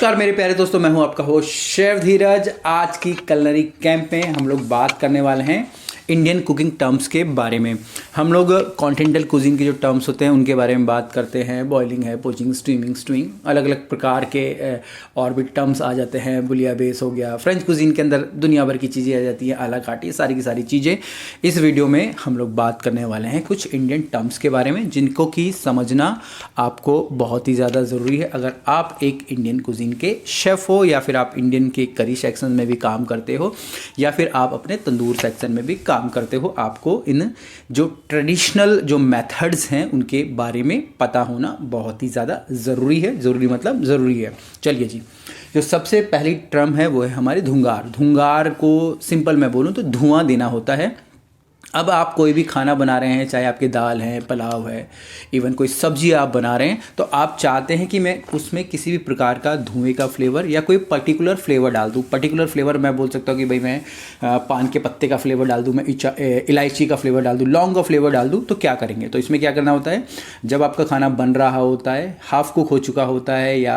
नमस्कार मेरे प्यारे दोस्तों, मैं हूं आपका होस्ट शेफ धीरज। आज की कलनरी कैंप में हम लोग बात करने वाले हैं इंडियन कुकिंग टर्म्स के बारे में। हम लोग कॉन्टिनेंटल कुजीन के जो टर्म्स होते हैं उनके बारे में बात करते हैं। बॉइलिंग है, पोचिंग, स्टीमिंग, अलग अलग प्रकार के और भी टर्म्स आ जाते हैं। बुलिया बेस हो गया, फ्रेंच कुजीन के अंदर दुनिया भर की चीज़ें आ जाती हैं, आला काट, ये सारी की सारी चीज़ें। इस वीडियो में हम लोग बात करने वाले हैं कुछ इंडियन टर्म्स के बारे में जिनको कि समझना आपको बहुत ही ज़्यादा ज़रूरी है अगर आप एक इंडियन कुजीन के शेफ़ हो, या फिर आप इंडियन के करी सेक्शन में भी काम करते हो, या फिर आप अपने तंदूर सेक्शन में भी काम करते हो। आपको इन जो ट्रेडिशनल जो मेथड्स हैं उनके बारे में पता होना बहुत ही ज़्यादा ज़रूरी है। ज़रूरी मतलब ज़रूरी है। चलिए जी, जो सबसे पहली टर्म है वो है हमारे धुंगार। धुंगार को सिंपल मैं बोलूँ तो धुआं देना होता है। अब आप कोई भी खाना बना रहे हैं, चाहे आपकी दाल है, पुलाव है, इवन कोई सब्जी आप बना रहे हैं, तो आप चाहते हैं कि मैं उसमें किसी भी प्रकार का धुएं का फ्लेवर या कोई पर्टिकुलर फ्लेवर डाल दूँ। पर्टिकुलर फ्लेवर मैं बोल सकता हूँ कि भाई मैं पान के पत्ते का फ्लेवर डाल दूँ, मैं इलायची का फ्लेवर डाल दूँ, लौंग का फ्लेवर डाल दूँ। तो क्या करेंगे, तो इसमें क्या करना होता है, जब आपका खाना बन रहा होता है, हाफ कुक हो चुका होता है, या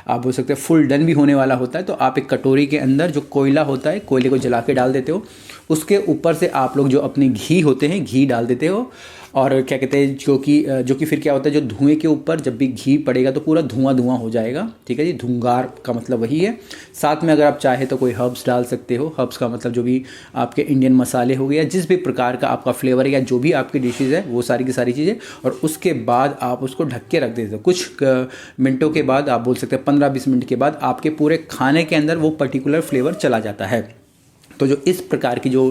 आप बोल सकते हैं फुल डन भी होने वाला होता है, तो आप एक कटोरी के अंदर जो कोयला होता है, कोयले को जला के डाल देते हो। उसके ऊपर से आप लोग जो अपने घी होते हैं, घी डाल देते हो। और क्या कहते हैं, जो कि फिर क्या होता है, जो धुएं के ऊपर जब भी घी पड़ेगा तो पूरा धुआं धुआं हो जाएगा। ठीक है जी, धुंगार का मतलब वही है। साथ में अगर आप चाहे तो कोई हर्ब्स डाल सकते हो। हर्ब्स का मतलब जो भी आपके इंडियन मसाले हो गए, या जिस भी प्रकार का आपका फ्लेवर है, या जो भी आपकी डिशेज़ है, वो सारी की सारी चीज़ें। और उसके बाद आप उसको ढक के रख देते हो। कुछ मिनटों के बाद, आप बोल सकते हैं 15-20 मिनट के बाद, आपके पूरे खाने के अंदर वो पर्टिकुलर फ्लेवर चला जाता है। तो जो इस प्रकार की जो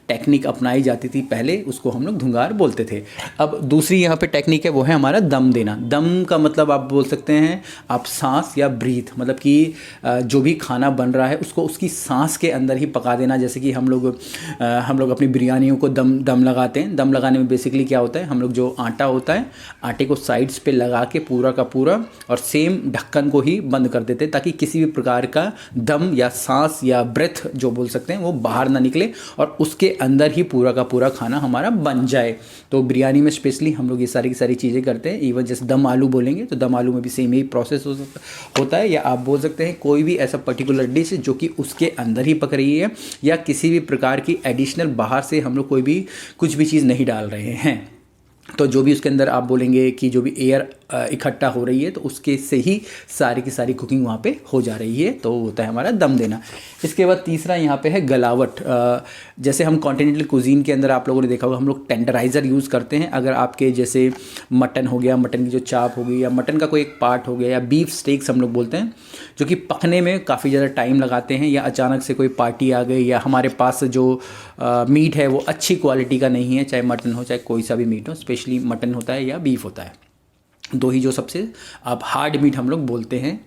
टेक्निक अपनाई जाती थी पहले, उसको हम लोग धुंगार बोलते थे। अब दूसरी यहाँ पे टेक्निक है, वो है हमारा दम देना। दम का मतलब आप बोल सकते हैं आप सांस या ब्रीथ, मतलब कि जो भी खाना बन रहा है उसको उसकी सांस के अंदर ही पका देना। जैसे कि हम लोग अपनी बिरयानियों को दम लगाते हैं। दम लगाने में बेसिकली क्या होता है, हम लोग जो आटा होता है, आटे को साइड्स पे लगा के पूरा का पूरा और सेम ढक्कन को ही बंद कर देते हैं, ताकि किसी भी प्रकार का दम या सांस या ब्रेथ जो बोल सकते हैं वो बाहर ना निकले और उसके अंदर ही पूरा का पूरा खाना हमारा बन जाए। तो बिरयानी में स्पेशली हम लोग ये सारी की सारी चीज़ें करते हैं। इवन जैसे दम आलू बोलेंगे तो दम आलू में भी सेम ही प्रोसेस होता है। या आप बोल सकते हैं कोई भी ऐसा पर्टिकुलर डिश जो कि उसके अंदर ही पक रही है, या किसी भी प्रकार की एडिशनल बाहर से हम लोग कोई भी कुछ भी चीज़ नहीं डाल रहे हैं। तो जो भी उसके अंदर आप बोलेंगे कि जो भी एयर इकट्ठा हो रही है, तो उसके से ही सारी की सारी कुकिंग वहाँ पे हो जा रही है। तो होता है हमारा दम देना। इसके बाद तीसरा यहाँ पे है गलावट। जैसे हम कॉन्टिनेंटल कुजीन के अंदर आप लोगों ने देखा होगा, हम लोग टेंडराइज़र यूज़ करते हैं। अगर आपके जैसे मटन हो गया, मटन की जो चाप हो गई, या मटन का कोई एक पार्ट हो गया, या बीफ स्टेक्स हम लोग बोलते हैं, जो कि पकने में काफ़ी ज़्यादा टाइम लगाते हैं, या अचानक से कोई पार्टी आ गई, या हमारे पास जो मीट है वो अच्छी क्वालिटी का नहीं है, चाहे मटन हो चाहे कोई सा भी मीट हो, स्पेशली मटन होता है या बीफ होता है, दो ही जो सबसे आप हार्ड मीट हम लोग बोलते हैं।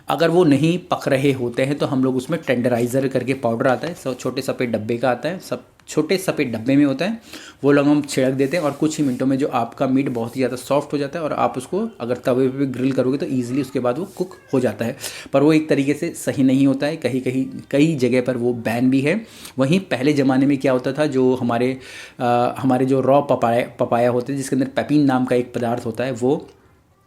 अगर वो नहीं पक रहे होते हैं तो हम लोग उसमें टेंडराइज़र करके पाउडर आता है, छोटे सफ़ेद डब्बे का आता है, सब छोटे सफ़ेद डब्बे में होता है, वो लोग हम छिड़क देते हैं और कुछ ही मिनटों में जो आपका मीट बहुत ही ज़्यादा सॉफ्ट हो जाता है। और आप उसको अगर तवे पे ग्रिल करोगे तो ईजिली उसके बाद वो कुक हो जाता है। पर वो एक तरीके से सही नहीं होता है, कई जगह पर वो बैन भी है। वहीं पहले ज़माने में क्या होता था, जो हमारे जो रॉ पपाया होते हैं, जिसके अंदर पेपिन नाम का एक पदार्थ होता है, वो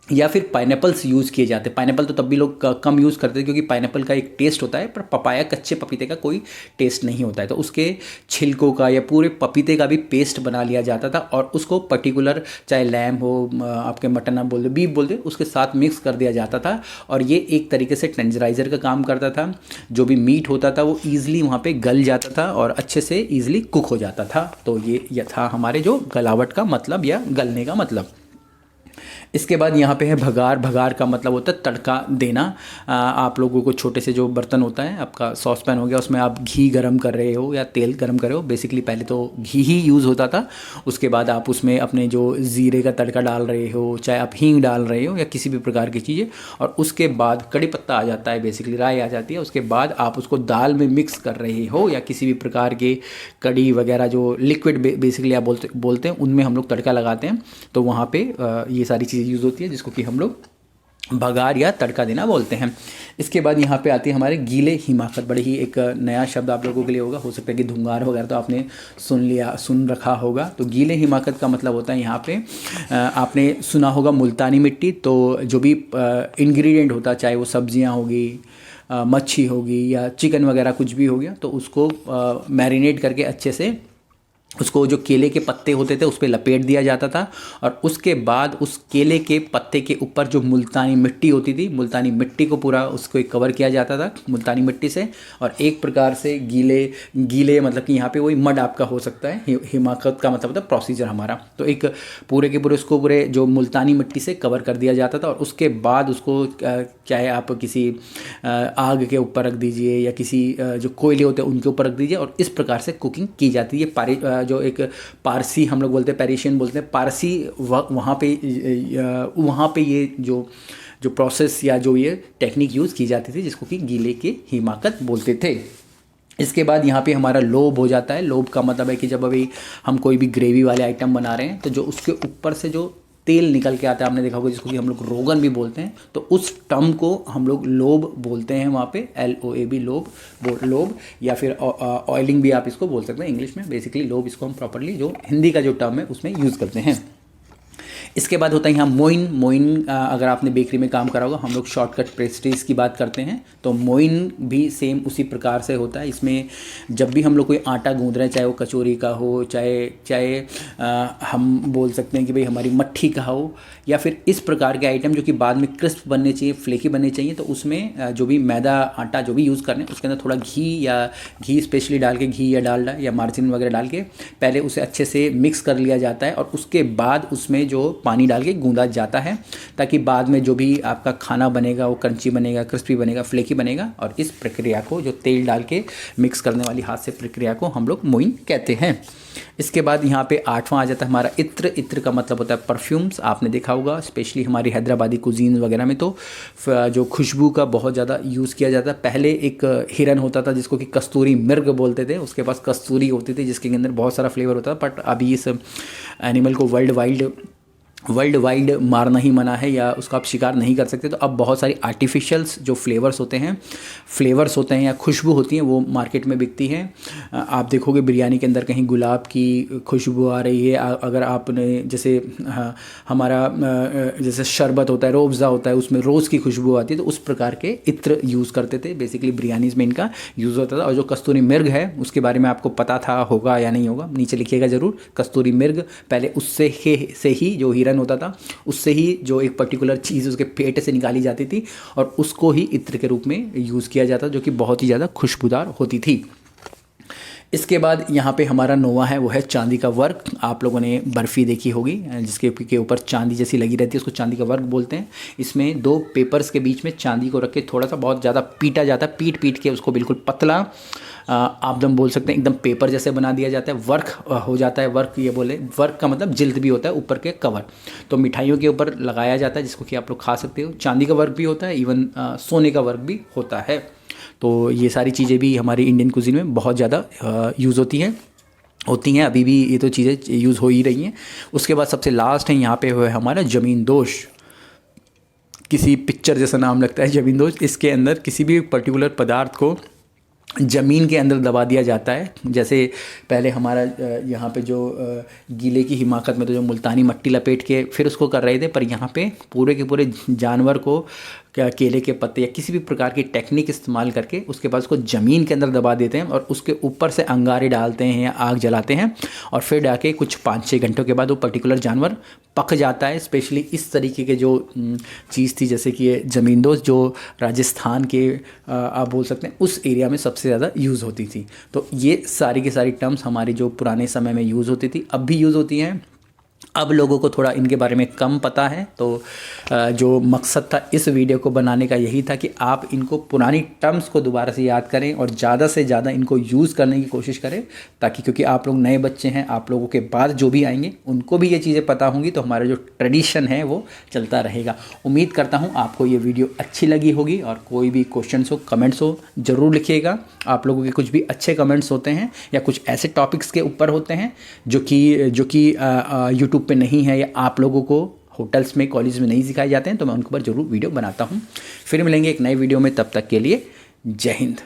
या फिर पाइनएप्पल्स यूज़ किए जाते हैं। पाइनएप्पल तो तब भी लोग कम यूज़ करते हैं, क्योंकि पाइनएप्पल का एक टेस्ट होता है, पर पपाया, कच्चे पपीते का कोई टेस्ट नहीं होता है। तो उसके छिलकों का या पूरे पपीते का भी पेस्ट बना लिया जाता था, और उसको पर्टिकुलर, चाहे लैम हो, आपके मटन आप बोलते, बीफ बोलते, उसके साथ मिक्स कर दिया जाता था। और ये एक तरीके से टेंजराइज़र का काम करता था। जो भी मीट होता था वो ईजिली वहाँ पर गल जाता था और अच्छे से ईजिली कुक हो जाता था। तो ये था हमारे जो गलावट का मतलब या गलने का मतलब। इसके बाद यहाँ पे है भगार। भगार का मतलब होता है तड़का देना। आप लोगों को छोटे से जो बर्तन होता है, आपका सॉस पैन हो गया, उसमें आप घी गरम कर रहे हो या तेल गरम कर रहे हो। बेसिकली पहले तो घी ही यूज़ होता था। उसके बाद आप उसमें अपने जो ज़ीरे का तड़का डाल रहे हो, चाहे आप हींग डाल रहे हो, या किसी भी प्रकार की चीज़ें। और उसके बाद कड़ी पत्ता आ जाता है, बेसिकली राई आ जाती है। उसके बाद आप उसको दाल में मिक्स कर रहे हो, या किसी भी प्रकार के कड़ी वगैरह जो लिक्विड बेसिकली आप बोलते हैं, उनमें हम लोग तड़का लगाते हैं। तो वहाँ पर ये सारी चीज़ें यूज़ होती है, जिसको कि हम लोग बघार या तड़का देना बोलते हैं। इसके बाद यहाँ पे आती है हमारे गीले हिमाकत, बड़े ही एक नया शब्द आप लोगों के लिए होगा, हो सकता है कि धुंगार वगैरह तो आपने सुन रखा होगा। तो गीले हिमाकत का मतलब होता है यहाँ पे आपने सुना होगा मुल्तानी मिट्टी। तो जो भी इंग्रेडिएंट होता है, चाहे वो सब्जियाँ होगी, मच्छी होगी या चिकन वगैरह कुछ भी हो गया, तो उसको मैरिनेट करके अच्छे से उसको जो केले के पत्ते होते थे उस पर लपेट दिया जाता था, और उसके बाद उस केले के पत्ते के ऊपर जो मुल्तानी मिट्टी होती थी, मुल्तानी मिट्टी को पूरा उसको कवर किया जाता था मुल्तानी मिट्टी से। और एक प्रकार से गीले मतलब कि यहाँ पे वही मड आपका हो सकता है। हिमाकत का मतलब होता है प्रोसीजर हमारा। तो एक पूरे के पूरे उसको पूरे जो मुल्तानी मिट्टी से कवर कर दिया जाता था, और उसके बाद उसको चाहे आप किसी आग के ऊपर रख दीजिए या किसी जो कोयले होते हैं उनके ऊपर रख दीजिए, और इस प्रकार से कुकिंग की जाती है। जो एक पारसी हम लोग बोलते हैं, पेरिशियन बोलते हैं, पारसी वहाँ पे ये जो प्रोसेस या जो ये टेक्निक यूज़ की जाती थी, जिसको कि गीले के हिमाकत बोलते थे। इसके बाद यहाँ पे हमारा लोब हो जाता है। लोब का मतलब है कि जब अभी हम कोई भी ग्रेवी वाले आइटम बना रहे हैं, तो जो उसके ऊपर से जो तेल निकल के आता है, आपने देखा होगा, जिसको कि हम लोग रोगन भी बोलते हैं, तो उस टर्म को हम लोग लोब बोलते हैं वहाँ पे, LOAB लोब, या फिर ऑयलिंग भी आप इसको बोल सकते हैं इंग्लिश में। बेसिकली लोब इसको हम प्रॉपरली जो हिंदी का जो टर्म है उसमें यूज़ करते हैं। इसके बाद होता है यहाँ मोइन। अगर आपने बेकरी में काम करा होगा, हम लोग शॉर्टकट पेस्ट्रीज की बात करते हैं, तो मोइन भी सेम उसी प्रकार से होता है। इसमें जब भी हम लोग कोई आटा गूंद रहे हैं, चाहे वो कचौरी का हो, चाहे हम बोल सकते हैं कि भाई हमारी मट्ठी का हो, या फिर इस प्रकार के आइटम जो कि बाद में क्रिस्प बनने चाहिए, फ्लेकी बनने चाहिए, तो उसमें जो भी मैदा आटा जो भी यूज़ कर रहे हैं उसके अंदर थोड़ा घी स्पेशली डाल के, घी या डालडा या मार्जिन वगैरह डाल के पहले उसे अच्छे से मिक्स कर लिया जाता है, और उसके बाद उसमें जो पानी डाल के गूंदा जाता है, ताकि बाद में जो भी आपका खाना बनेगा वो क्रंची बनेगा, क्रिस्पी बनेगा, फ्लेकी बनेगा। और इस प्रक्रिया को, जो तेल डाल के मिक्स करने वाली हाथ से प्रक्रिया को, हम लोग मोइन कहते हैं। इसके बाद यहाँ पे 8वां आ जाता है हमारा इत्र। इत्र का मतलब होता है परफ्यूम्स। आपने देखा होगा स्पेशली हमारी हैदराबादी कुजीन वगैरह में तो जो खुशबू का बहुत ज़्यादा यूज़ किया जाता है। पहले एक हिरन होता था जिसको कि कस्तूरी मृग बोलते थे, उसके पास कस्तूरी होती थी जिसके अंदर बहुत सारा फ्लेवर होता था। बट अभी इस एनिमल को वर्ल्ड वाइड मारना ही मना है, या उसका आप शिकार नहीं कर सकते। तो अब बहुत सारी आर्टिफिशियल्स जो फ्लेवर्स होते हैं या खुशबू होती हैं, वो मार्केट में बिकती हैं। आप देखोगे बिरयानी के अंदर कहीं गुलाब की खुशबू आ रही है। अगर आपने जैसे हमारा जैसे शरबत होता है, रोअफ़ज़ा होता है, उसमें रोज़ की खुशबू आती है, तो उस प्रकार के इत्र यूज़ करते थे। बेसिकली बिरयानीज़ में इनका यूज़ होता था। और जो कस्तूरी मृग है उसके बारे में आपको पता था होगा या नहीं होगा, नीचे लिखिएगा ज़रूर। कस्तूरी मृग पहले उससे ही जो हिरन होता था, उससे ही जो एक पर्टिकुलर चीज़ उसके पेट से निकाली जाती थी, और उसको ही इत्र के रूप में यूज़ किया जाता, जो कि बहुत ही ज़्यादा खुशबूदार होती थी। इसके बाद यहाँ पे हमारा नोवा है, वो है चांदी का वर्क। आप लोगों ने बर्फ़ी देखी होगी जिसके ऊपर चांदी जैसी लगी रहती है, उसको चांदी का वर्क बोलते हैं। इसमें 2 पेपर्स के बीच में चांदी को रख के थोड़ा सा बहुत ज़्यादा पीटा जाता है, पीट के उसको बिल्कुल पतला आप दम बोल सकते हैं, एकदम पेपर जैसे बना दिया जाता है। वर्क हो जाता है। वर्क का मतलब जिल्द भी होता है, ऊपर के कवर। तो मिठाइयों के ऊपर लगाया जाता है, जिसको कि आप लोग खा सकते हो। चांदी का वर्क भी होता है, इवन सोने का वर्क भी होता है। तो ये सारी चीज़ें भी हमारी इंडियन कुजीन में बहुत ज़्यादा यूज़ होती हैं। अभी भी ये तो चीज़ें यूज़ हो ही रही हैं। उसके बाद सबसे लास्ट है यहाँ पे है हमारा ज़मींदोज़। किसी पिक्चर जैसा नाम लगता है ज़मींदोज़। इसके अंदर किसी भी पर्टिकुलर पदार्थ को ज़मीन के अंदर दबा दिया जाता है। जैसे पहले हमारा यहाँ पे जो गीले की हिमाकत में तो जो मुल्तानी मट्टी लपेट के फिर उसको कर रहे थे, पर यहाँ पे पूरे के पूरे जानवर को केले के पत्ते या किसी भी प्रकार की टेक्निक इस्तेमाल करके उसके बाद उसको ज़मीन के अंदर दबा देते हैं, और उसके ऊपर से अंगारे डालते हैं या आग जलाते हैं, और फिर जाके कुछ 5-6 घंटों के बाद वो पर्टिकुलर जानवर पक जाता है। स्पेशली इस तरीके के जो चीज़ थी, जैसे कि ये ज़मींदोज़ जो राजस्थान के आप बोल सकते हैं उस एरिया में सबसे ज़्यादा यूज़ होती थी। तो ये सारी की सारी टर्म्स हमारी जो पुराने समय में यूज़ होती थी, अब भी यूज़ होती हैं। अब लोगों को थोड़ा इनके बारे में कम पता है, तो जो मकसद था इस वीडियो को बनाने का यही था कि आप इनको पुरानी टर्म्स को दोबारा से याद करें और ज़्यादा से ज़्यादा इनको यूज़ करने की कोशिश करें, ताकि क्योंकि आप लोग नए बच्चे हैं, आप लोगों के बाद जो भी आएंगे उनको भी ये चीज़ें पता होंगी, तो हमारा जो ट्रेडिशन है वो चलता रहेगा। उम्मीद करता हूँ आपको ये वीडियो अच्छी लगी होगी, और कोई भी क्वेश्चंस हो, कमेंट्स हो, ज़रूर लिखिएगा। आप लोगों के कुछ भी अच्छे कमेंट्स होते हैं या कुछ ऐसे टॉपिक्स के ऊपर होते हैं जो कि यूट्यूब पे नहीं है, या आप लोगों को होटल्स में, कॉलेज में नहीं सिखाए जाते हैं, तो मैं उनके ऊपर जरूर वीडियो बनाता हूँ। फिर मिलेंगे एक नए वीडियो में, तब तक के लिए जय हिंद।